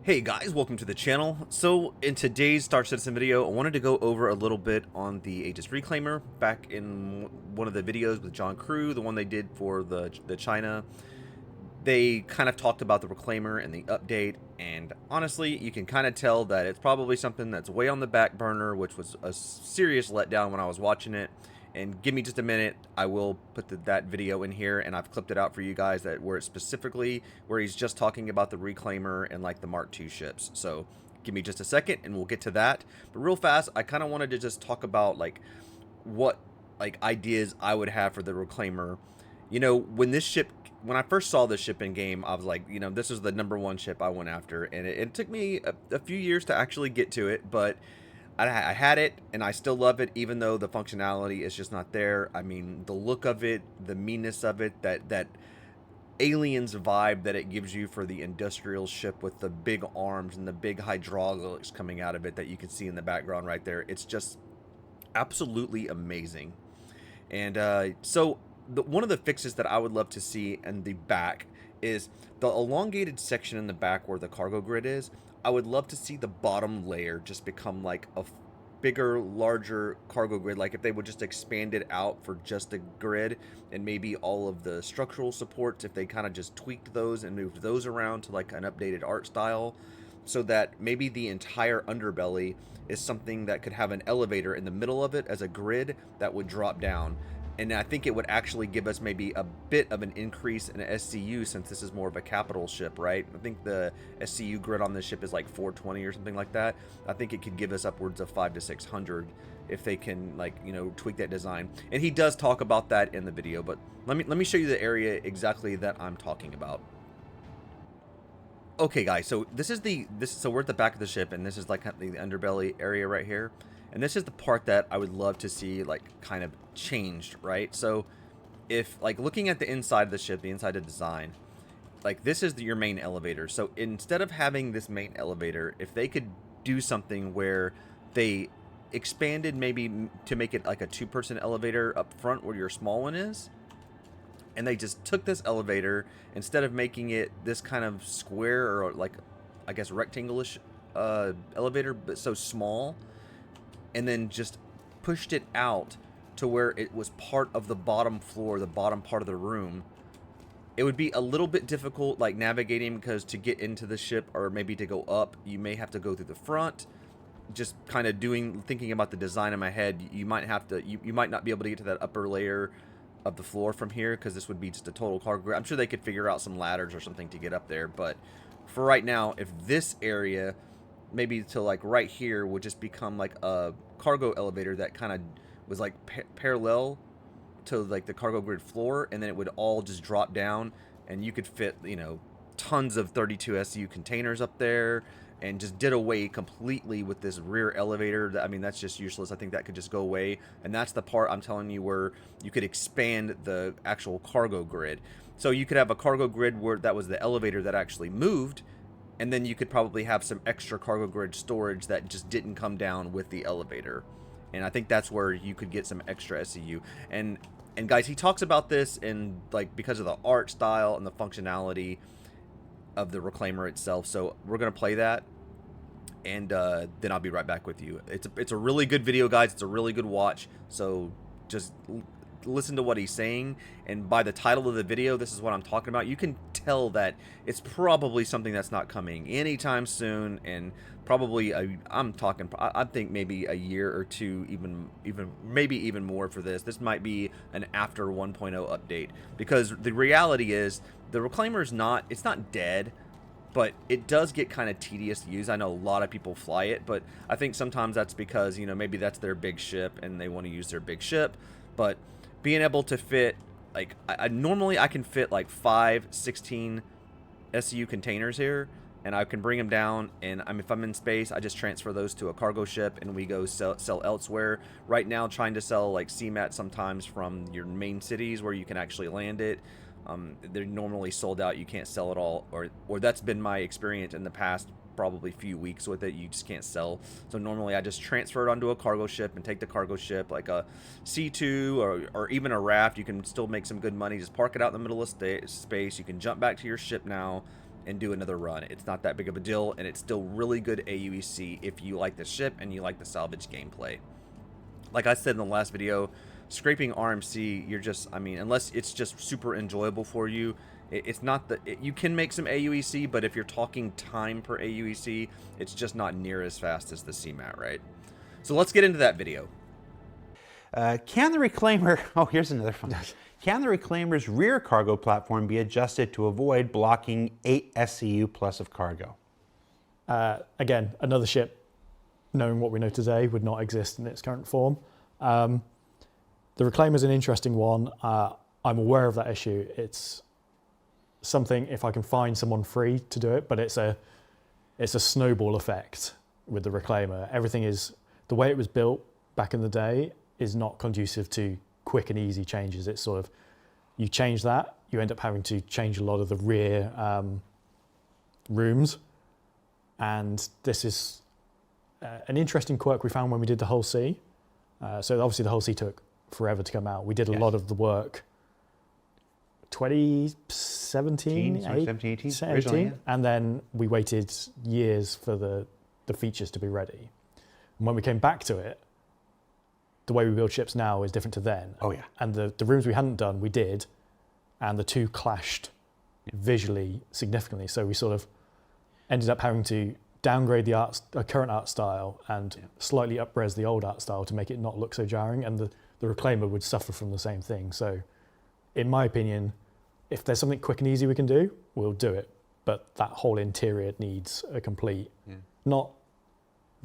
Hey guys, welcome to the channel. So in today's Star Citizen video, I wanted to go over a little bit on the Aegis Reclaimer. Back in one of the videos with John Crew, the one they did for the China, they kind of talked about the Reclaimer and the update, and honestly, you can kind of tell that it's probably something that's way on the back burner, which was a serious letdown when I was watching it. And give me just a minute, I will put that video in here, and I've clipped it out for you guys that where it's specifically where he's just talking about the Reclaimer and like the Mark II ships. So give me just a second and we'll get to that. But real fast, I kind of wanted to just talk about like what like ideas I would have for the Reclaimer. You know, when I first saw this ship in game, I was like, you know, this is the #1 ship I went after, and it took me a few years to actually get to it, but I had it, and I still love it, even though the functionality is just not there. I mean, the look of it, the meanness of it, that aliens vibe that it gives you for the industrial ship with the big arms and the big hydraulics coming out of it that you can see in the background right there. It's just absolutely amazing. And one of the fixes that I would love to see in the back is the elongated section in the back where the cargo grid is. I would love to see the bottom layer just become like a bigger, larger cargo grid. Like if they would just expand it out for just a grid, and maybe all of the structural supports, if they kind of just tweaked those and moved those around to like an updated art style, so that maybe the entire underbelly is something that could have an elevator in the middle of it as a grid that would drop down. And I think it would actually give us maybe a bit of an increase in SCU, since this is more of a capital ship, right? I think the SCU grid on this ship is like 420 or something like that. I think it could give us upwards of 500 to 600 if they can, like, you know, tweak that design. And he does talk about that in the video, but let me show you the area exactly that I'm talking about. Okay, guys, so so we're at the back of the ship, and this is like the underbelly area right here. And this is the part that I would love to see like kind of changed, right? So if like looking at the inside of the ship, the inside of the design, like this is your main elevator. So instead of having this main elevator, if they could do something where they expanded maybe to make it like a 2-person elevator up front where your small one is, and they just took this elevator, instead of making it this kind of square or like, I guess, rectangle-ish elevator, but so small, and then just pushed it out to where it was part of the bottom floor, the bottom part of the room. It would be a little bit difficult, like navigating, because to get into the ship or maybe to go up, you may have to go through the front. Just kind of thinking about the design in my head, you might have to, you might not be able to get to that upper layer of the floor from here, because this would be just a total cargo grid. I'm sure they could figure out some ladders or something to get up there, but for right now, if this area maybe to like right here would just become like a cargo elevator that kind of was like parallel to like the cargo grid floor, and then it would all just drop down, and you could fit, you know, tons of 32 SU containers up there, and just did away completely with this rear elevator. I mean, that's just useless. I think that could just go away, and that's the part I'm telling you where you could expand the actual cargo grid. So you could have a cargo grid where that was the elevator that actually moved, and then you could probably have some extra cargo grid storage that just didn't come down with the elevator. And I think that's where you could get some extra SCU. And guys, he talks about this in like because of the art style and the functionality of the Reclaimer itself. So we're gonna play that, and then I'll be right back with you. It's a really good video, guys. It's a really good watch. So just listen to what he's saying, and by the title of the video, this is what I'm talking about. You can tell that it's probably something that's not coming anytime soon, and probably I think maybe a year or two, maybe even more for this. This might be an after 1.0 update, because the reality is the Reclaimer is it's not dead, but it does get kind of tedious to use. I know a lot of people fly it, but I think sometimes that's because, you know, maybe that's their big ship and they want to use their big ship. But being able to fit, like, normally I can fit like 5 16 SU containers here, and I can bring them down, and if I'm in space, I just transfer those to a cargo ship and we go sell elsewhere. Right now, trying to sell like CMAT sometimes from your main cities where you can actually land it, they're normally sold out. You can't sell it all, or that's been my experience in the past probably few weeks with it. You just can't sell. So normally I just transfer it onto a cargo ship and take the cargo ship, like a C2 or even a raft. You can still make some good money. Just park it out in the middle of space. You can jump back to your ship now and do another run. It's not that big of a deal, and it's still really good AUEC if you like the ship and you like the salvage gameplay. Like I said in the last video, scraping RMC, you're just, I mean, unless it's just super enjoyable for you, it's not the, you can make some AUEC, but if you're talking time per AUEC, it's just not near as fast as the CMAT, right? So let's get into that video. Can the Reclaimer, oh, here's another fun. Can the Reclaimer's rear cargo platform be adjusted to avoid blocking 8 SCU plus of cargo? Again, another ship, knowing what we know today, would not exist in its current form. The Reclaimer's an interesting one. I'm aware of that issue. It's something, if I can find someone free to do it, but it's a snowball effect with the Reclaimer. Everything is, the way it was built back in the day is not conducive to quick and easy changes. It's sort of, you change that, you end up having to change a lot of the rear rooms. And this is an interesting quirk we found when we did the Hull C. So obviously the Hull C took forever to come out. We did a lot of the work 2017, 18, and then we waited years for the features to be ready. And when we came back to it, the way we build ships now is different to then. Oh yeah. And the rooms we hadn't done, we did, and the two clashed visually significantly. So we sort of ended up having to downgrade the current art style and slightly up-res the old art style to make it not look so jarring, and the Reclaimer would suffer from the same thing. So in my opinion, if there's something quick and easy we can do, we'll do it. But that whole interior needs a complete, not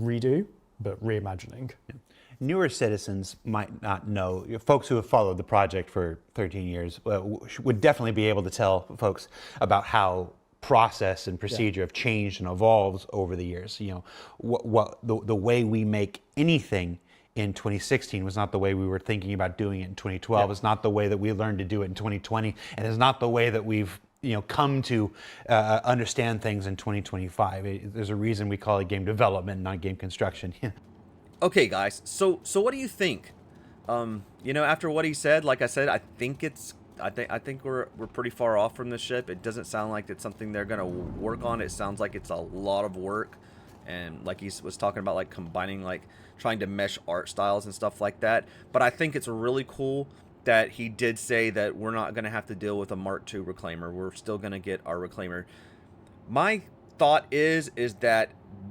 redo, but reimagining. Yeah. Newer citizens might not know, folks who have followed the project for 13 years would definitely be able to tell folks about how process and procedure have changed and evolved over the years. You know, the way we make anything in 2016 was not the way we were thinking about doing it in 2012. It's not the way that we learned to do it in 2020, and it's not the way that we've come to understand things in 2025. There's a reason we call it game development, not game construction. Okay, guys. So what do you think? After what he said, like I said, I think we're pretty far off from the ship. It doesn't sound like it's something they're gonna work on. It sounds like it's a lot of work, and like he was talking about, like combining, like trying to mesh art styles and stuff like that. But I think it's really cool that he did say that we're not gonna have to deal with a Mark II Reclaimer. We're still gonna get our Reclaimer. My thought is that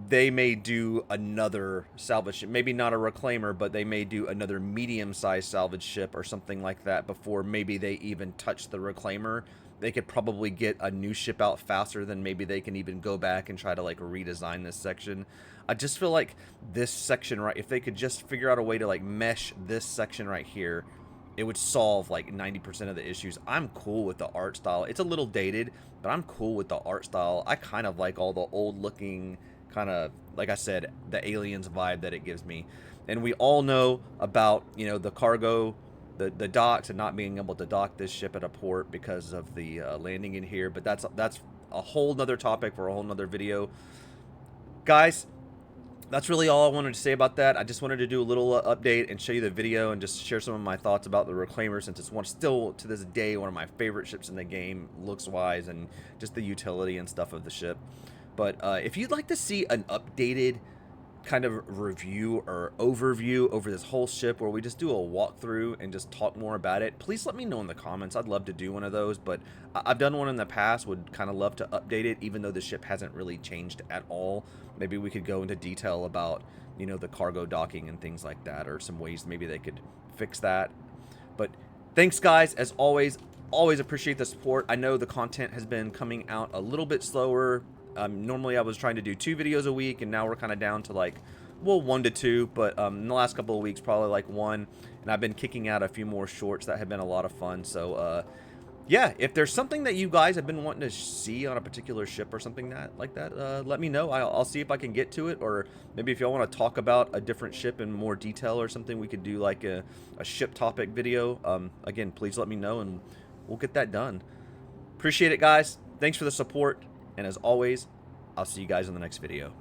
they may do another salvage ship, maybe not a Reclaimer, but they may do another medium-sized salvage ship or something like that before maybe they even touch the Reclaimer. They could probably get a new ship out faster than maybe they can even go back and try to like redesign this section. I just feel like this section, right, if they could just figure out a way to like mesh this section right here, it would solve like 90% of the issues. I'm cool with the art style. It's a little dated, but I'm cool with the art style. I kind of like all the old looking, kind of, like I said, the Aliens vibe that it gives me. And we all know about, the cargo, the docks, and not being able to dock this ship at a port because of the landing in here. But that's a whole nother topic for a whole nother video. Guys, that's really all I wanted to say about that. I just wanted to do a little update and show you the video and just share some of my thoughts about the Reclaimer, since it's still to this day one of my favorite ships in the game, looks wise, and just the utility and stuff of the ship. But if you'd like to see an updated kind of review or overview over this whole ship, where we just do a walkthrough and just talk more about it, please let me know in the comments. I'd love to do one of those, but I've done one in the past, would kind of love to update it, even though the ship hasn't really changed at all. Maybe we could go into detail about, the cargo docking and things like that, or some ways maybe they could fix that. But thanks, guys, as always appreciate the support. I know the content has been coming out a little bit slower. Normally I was trying to do 2 videos a week, and now we're kind of down to like, well, 1 to 2, but in the last couple of weeks, probably like 1, and I've been kicking out a few more shorts that have been a lot of fun. So yeah, if there's something that you guys have been wanting to see on a particular ship or something like that, let me know. I'll see if I can get to it, or maybe if y'all want to talk about a different ship in more detail or something, we could do like a ship topic video. Again, please let me know, and we'll get that done. Appreciate it, guys. Thanks for the support. And as always, I'll see you guys in the next video.